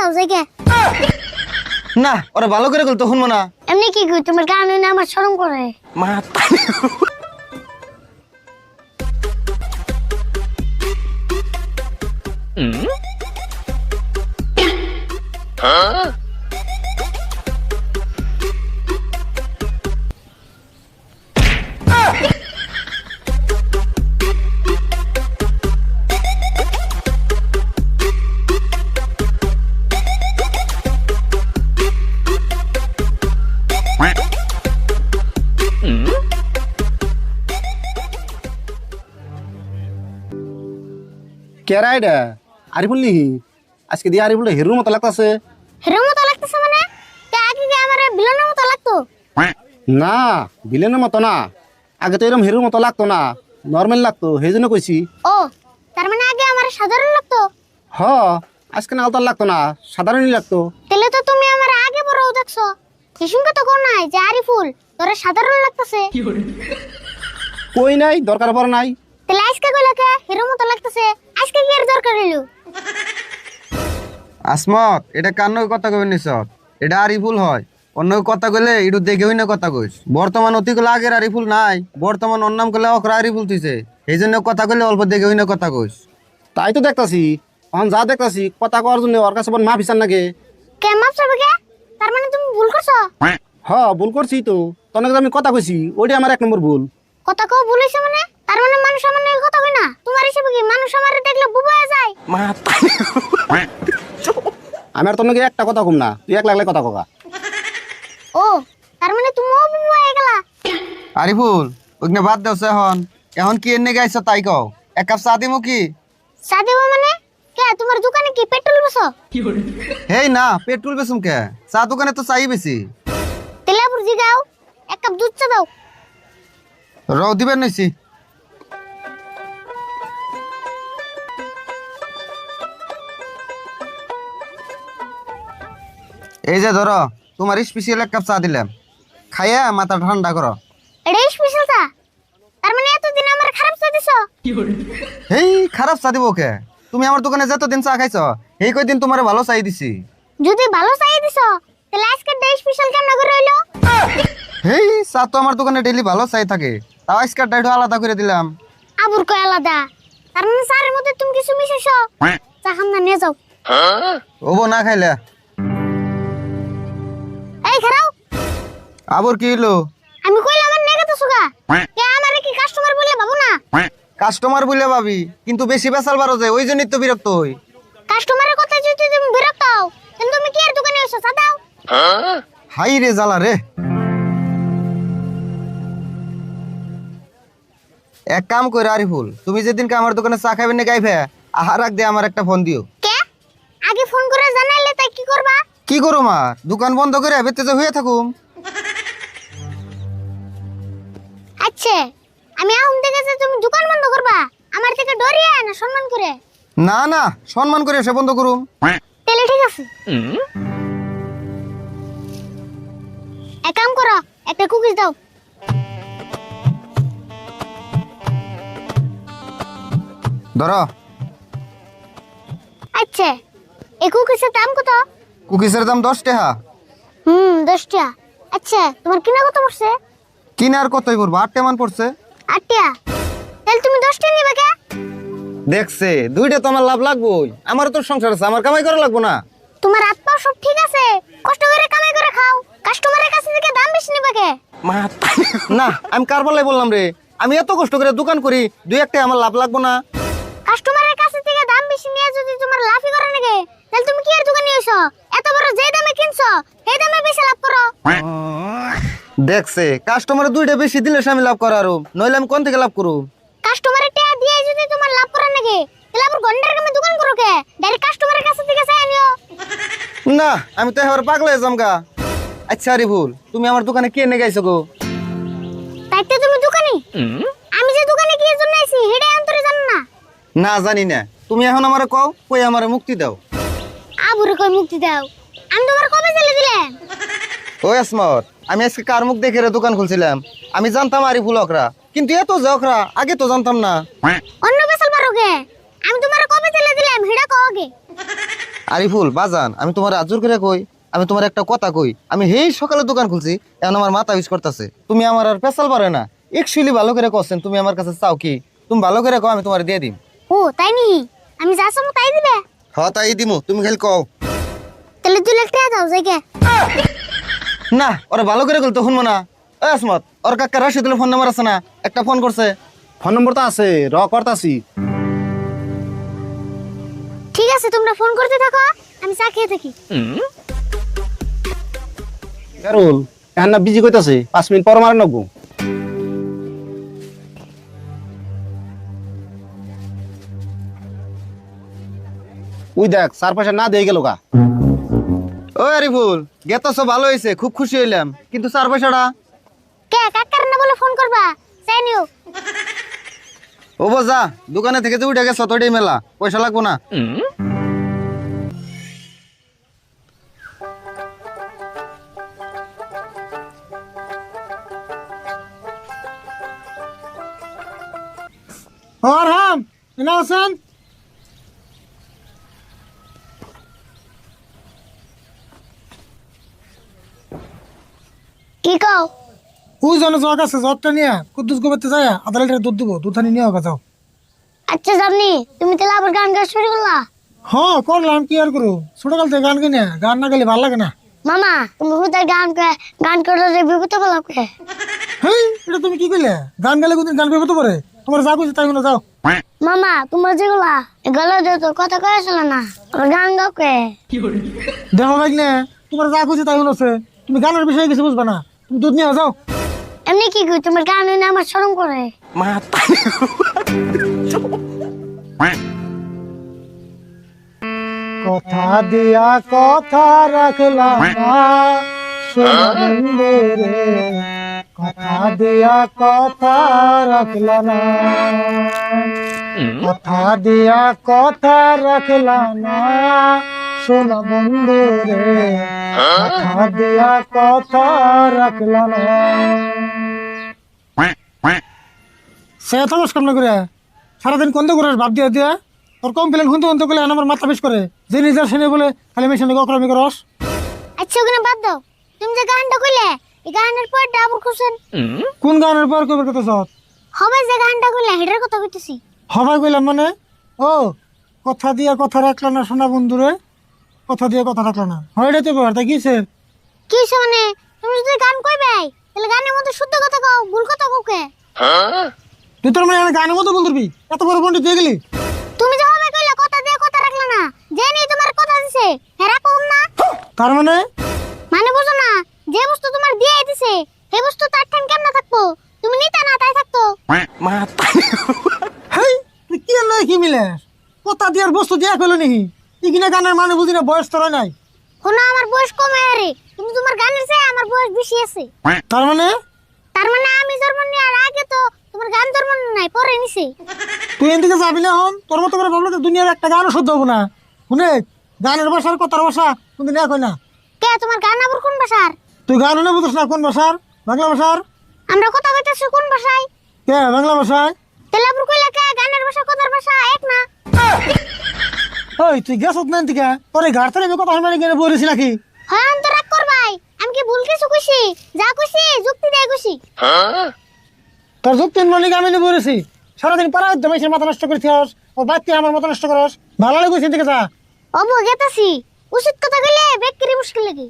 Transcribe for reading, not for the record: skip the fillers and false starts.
যাও জায়গা। না ওরা ভালো করে বলতো শুনবো না। এমনি কি কই তোমার গান না আমার শরম করে। মা কেরা এটা আরিফুল নি আজকে দিয়ে আরিফুল হিরোর মতো লাগতাছে। হিরোর মতো লাগতেছে মানে কে আগে কি আমার ভিলেনের মতো লাগতো? না ভিলেনের মতো না, আগে তো এরকম হিরোর মতো লাগতো না, নর্মাল লাগতো, সেই জন্য কইছি। ও তার মানে আগে আমার সাধারণ লাগতো। হ আজকে না আলতার লাগতো না, সাধারণই লাগতো। তাহলে তো তুমি আমার আগে বড়ও দেখছো। কিসুমকে তো কোন নাই যে আরিফুল তোরে সাধারণ লাগতেছে। কই নাই, দরকার পড়ে নাই। তাহলে আজকে কইলা কে হিরোর মতো লাগতেছে? আজকে কি এর দরকার হইলো? আসমত এটা কার নয় কথা কইবেন নিছ, এটা আরিফুল হয়। অন্য কথা কইলে একটু দেখে হই না কথা কইস। বর্তমান অতিগুলো আগের আরিফুল নাই, বর্তমান অন্য নাম কইলে অকরা আরিফুল থইছে, এই জন্য কথা কইলে অল্প দেখে হই না কথা কইস। তাই তো দেখতাছি, এখন যা দেখতাছি কথা কওয়ার জন্য ওর কাছে মা বিচার নাগে। কে মাপ চাবে কে? তার মানে তুমি ভুল করছো। হ ভুল করছি তো, তখন আমি কথা কইছি, ওইটা আমার 1 নম্বর ভুল। কথা কও ভুল হইছে মানে? তার মানে মানুষ আমার নিয়ে কথা কই না? তোমার হিসেবে কি মানুষ আমারে দেখলে বুবা হয়ে যায়? মা আমি আর তোর নাকি একটা কথা কম না, তুই 1 লাখ কথা কগা। ও তার মানে তুমিও বুবা হয়ে গেলা। আরিফুল ওইখানে বাদ দেওছে। এখন এখন কি এনে গাইছ তাই কও, 1 কাপ চা দিমু কি? চা দেবো মানে? কে তোমার দোকানে কি পেট্রোল বসো? হেই না পেট্রোল বেচুম কে, চা দোকানে তো চাই বেশি। তেলাপুর জিগাও 1 কাপ দুধ চা দাও। রও দিবেন নইছি। এই যে ধরো তোমার স্পেশাল 1 কাপ চা দিলাম, খাইয়া মাথা ঠান্ডা করো। এটা স্পেশাল চা? তার মানে এতদিন আমার খারাপ চা দিছো? হেই খারাপ চা দিব কে? তুমি আমার দোকানে যতদিন চা খাইছ এই কয়দিন তোমারে ভালো চাই দিছি। যদি ভালো চাই দিছো তাহলে আজকে ডে স্পেশাল কেন করে হইলো? হেই চা তো আমার দোকানে ডেইলি ভালো চাই থাকে, তাও আজকের ডাইটো আলাদা করে দিলাম। আবুর কয় আলাদা? তার মানে চার মধ্যে তুমি কিছু মিশাইছো? চা খান না নিয়ে যাও। ওবো না খাইলে এই খারাও। আবার কি হইলো? আমি কইলাম আমার নেগাতে সুগা। কে আমারে কি কাস্টমার বলে ভাবো না? কাস্টমার বলে ভাবি, কিন্তু বেশি বেচাল বারো যায়, ওই জন্যই তো বিরক্ত হই। কাস্টমারের কথা যদি তুমি বিরক্ত হও তাহলে তুমি কি এর দোকানে এসো চা দাও। হাই রে জ্বালা রে। এক কাম কইরা আরিফুল, তুমি যেদিনকে আমার দোকানে চা খাইবেন না গাইবে আহার আগ দিয়ে আমার একটা ফোন দিও। কে আগে ফোন করে জানাইলে তাই কি করবা? কি করো মা, দোকান বন্ধ করে বেতে যে হয়ে থাকুম। আচ্ছা আমি আহুম থেকে যে তুমি দোকান বন্ধ করবা আমার থেকে ডরিয়া না সম্মান করে? না না সম্মান করে সে বন্ধ করুম। তাহলে ঠিক আছে, এক কাম করো একটা কুকিজ দাও। ধরো। আচ্ছা এই কুকিজের দাম কত? কুকিজের দাম 10 টাকা। 10 টাকা। আচ্ছা তোমার কিনা কত পড়ছে? কিনার কতই পড়বো, 8 টাকা পড়ছে। 8 টাকা। তাহলে তুমি 10 টাকা নিবে কে? দেখছে দুইটা তো আমার লাভ লাগবোই, আমার তো সংসার আছে, আমার কামাই করা লাগবো না? তোমার হাত পা সব ঠিক আছে, কষ্ট করে কামাই করে খাও, কাস্টমারের কাছে থেকে দাম বেশি নিবে কে? না আমি কার বলাই বললাম রে, আমি এত কষ্ট করে দোকান করি, 2-1 টাকা আমার লাভ লাগবো না? কাস্টমারের কাছে থেকে দাম বেশি নিয়ে যদি তোমার লাভই করে নাকি তাহলে তুমি কি এর দোকানে এসো? এত বড় যে দামে কিনছো সেই দামে বেশি লাভ করো। দেখছে কাস্টমারে 2টা বেশি দিলে আমি লাভ করারো, নইলে আমি কোন থেকে লাভ করব? কাস্টমারের টাকা দিয়ে যদি তোমার লাভ করে নাকি তাহলে আবার গন্ডার কামে দোকান করো কে? ডাইরেক্ট কাস্টমারের কাছে থেকে চাই নিও। না আমি তো এবার পাগল হয়ে যামগা। আচ্ছা আরিফুল তুমি আমার দোকানে কে এনে গাইছো গো? তাইতে তুমি দোকানি? আমি যে দোকানে কি জন্য আইছি হেডা অন্তরে জানো না? না জানি না, তুমি এখন আমারে কও, কই আমারে মুক্তি দাও। আবুরে কই মুক্তি দাও? আমি তোমার কবে চলে দিলেন? ওই আসমত, আমি আজকে কার মুখ দেখে রে দোকান খুলছিলাম, আমি জানতাম আরিফুল অকরা, কিন্তু এত যে অকরা আগে তো জানতাম না। অন্য বেসাল পারো কে? আমি তোমার কবে চলে দিলাম হেডা কও আগে। আরিফুল বাজান, আমি তোমার আজুর করে কই, আমি তোমার একটা কথা কই, আমি হেই সকালে দোকান খুলছি, এখন আমার মাথা ইউজ করতেছে, তুমি আমার আর পেশাল পারে না। একচুয়ালি ভালো করে করছেন, তুমি আমার কাছে চাও কি? তুমি ভালো করে কও, আমি তোমার দিয়ে দিম। ও তাই নি, আমি যা চামু তাই দিবে? হ তাই দিমু, তুমি খালি কও। তাহলে 2 লাখ টাকা দাও জায়গা। না ওরা ভালো করে কল তো শুনবো না। এ আসমত, ওর কাকা রাশিদুল ফোন নাম্বার আছে না? একটা ফোন করছে। ফোন নম্বর তো আছে, করতাছি। ঠিক আছে, তোমরা ফোন করতে থাকো, আমি চা খেয়ে থাকি। কারুল এখন না বিজি কইতাছে, 5 মিনিট পর মারে নেবো। ওই দেখ 4 পয়সা না দিয়ে গেল গা। ও আরিফুল, গেতাছো ভালো হয়েছে, খুব খুশি হইলাম, কিন্তু 4 পয়সাটা? কে কাকার না বলে ফোন করবা? চাই নিও। ও বোঝা, দোকানে থেকে যে উঠে গেছো তোটাই মেলা, পয়সা লাগবো না। হাম এনা আছেন? কি কও? ওই জনে জগ আছে, জগটা নিয়ে কুদ্দুস গোবরতে যায় 1/2 লিটার দুধ দিব, দুধানি নিয়ে হোক যাও। আচ্ছা জানি, তুমি তাহলে আবার গান গাওয়া শুরু করলা? হ্যাঁ করলাম, কি আর করু, ছোটকাল থেকে গান কিনে, গান না গেলে ভালো লাগে না। মামা তুমি হুদার গান করে বিপদ পেলাম কে? হেই, এটা তুমি কি কইলে? গান গেলে কোনদিন গান করবে তো পারে, তোমার যা কইছে তাই মনে যাও। মামা তোমার যেগুলা গলা দিয়ে তো কথা কয়েছিল না, আবার গান গাও কে? দেখো ভাই নে, তোমার যা কইছে তাই মনে আছে, তুমি গানের বিষয়ে কিছু বুঝবা না, তুমি দুধ নিয়ে যাও। এমনি কি কই, তোমার গান হইলে আমার শরম করে। কথা দিয়া কথা রাখলাম না, সোনামন্দে রে, কথা দিয়া কথা রাখলাম না, কথা দিয়া কথা রাখলাম না, সোনা বন্ধু রে, কথা দিয়া কথা রাখলাম না। সে থামস কেমন করে সারাদিন কন্দ করে ভাব দিয়া দিয়া, তোর কমপ্লেন শুনতে শুনতে গেলে আমার মাথা বেশ করে, যে নিজের শুনে বলে খালি মেশিনে অকরামি করস। আচ্ছা ওখানে বাদ দাও, তুমি যে গানটা কইলে এই গানের পরটা আবার খুশন। কোন গানের পর কবে কথা সৎ হবে যে গানটা কইলে হেডার কথা কইতেছি। হবাই কইলাম মানে? ও কথা দিয়া কথা রাখলা না সোনা বন্ধুরে, কথা দিয়া কথা রাখলা না, হয় রে তো ব্যাপার, তা কিসে? কি শুনে? তুমি যদি গান কইবে তাহলে গানের মধ্যে শুদ্ধ কথা কও, ভুল কথা কও কে? তুই তোর মানে গানের মতো বলবি, এত বড় পন্ডিত দিয়ে গেলি। তুমি যে হবে কইলে কথা দিয়ে কথা রাখলা না, যে নেই তোমার কথা দিছে হেরা কম না। তার মানে? মানে বুঝো না, যে বস্তু তোমার দিয়ে দিছে সেই বস্তু তার ঠান কেমনে থাকবো? তুমি নিতা না তাই থাকতো। হেই, তুই কি নয় কি মিলে কথা দিয়ার বস্তু দিয়া কইলো নাকি? ইগিনা গানের মানে বুঝি না, বয়স তোর নাই। শোনো আমার বয়স কমে আরে, কিন্তু তোমার গানের চেয়ে আমার বয়স বেশি আছে। তার মানে? তার মানে আমি জন্ম নেওয়ার আগে তো তোমার গান জন্ম নাই, পরে নিছে। তুই এদিকে যাবি না হন, তোর মতো করে ভাবলে তো দুনিয়ার একটা গানও শুদ্ধ হবো না। শুনে, গানের ভাষার কথার ভাষা কিন্তু না কই না। কে তোমার গান আবার কোন ভাষার? তুই গানও না বুঝছ না কোন ভাষার? বাংলা ভাষার। আমরা কথা কইতেছি কোন ভাষায়? কে বাংলা ভাষায়? তাহলে আবার কইলা কে গানের ভাষা কথার ভাষা এক না? ওই তুই গেছত না এদিকে, তোর এই ঘাট থেকে আমি কথা মানে গেলে বলেছি নাকি? হ্যাঁ আমি তো রাগ করবাই, আমি কি ভুল কিছু কইছি? যা কইছি যুক্তি দিয়ে কইছি। তোর যুক্তি মানে আমি নিয়ে বলেছি, সারাদিন পাড়া জমাইছে মাথা নষ্ট করছিস, ও বাচ্চা আমার মাথা নষ্ট করস, ভালো লাগে এদিকে যা। অবো গেতাছি, উচিত কথা কইলে বেক্কিরি মুশকিল লাগে।